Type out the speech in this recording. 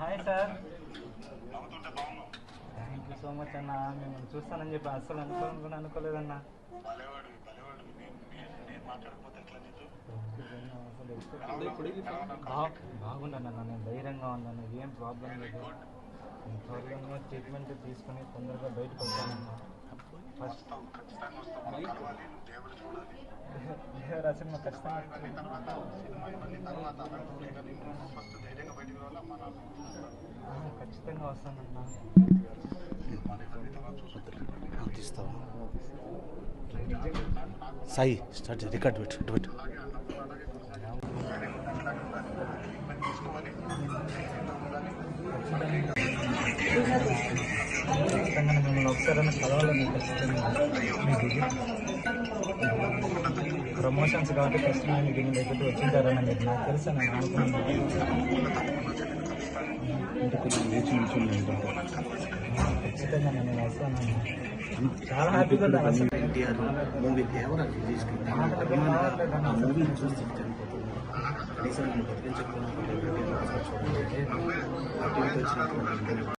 Hi sir. Thank you so much అన్న. మేము చూస్తానని చెప్పి అస్సలు అనుకోలేదన్నా. బాగున్నాను అన్న, నేను ధైర్యంగా ఉన్నాను, ఏం ప్రాబ్లం లేదు. త్వరగా ట్రీట్మెంట్ తీసుకుని తొందరగా బయటకు వస్తానన్నా. ఫస్ట్ దేవుడు సినిమా ఖచ్చితంగా వస్తానన్నా. సాయి స్టార్ట్ రికార్డ్ పెట్టు. ఖచ్చితంగా మిమ్మల్ని ఒకసారి కలవాలని ఖచ్చితంగా ప్రమోషన్స్ కాబట్టి ఖచ్చితంగా మీకు మీ దగ్గరికి వచ్చింటారని మీరు నాకు తెలుసు. నేను అనుకున్నాను ఖచ్చితంగా నేను వస్తాను. చాలా హ్యాపీగా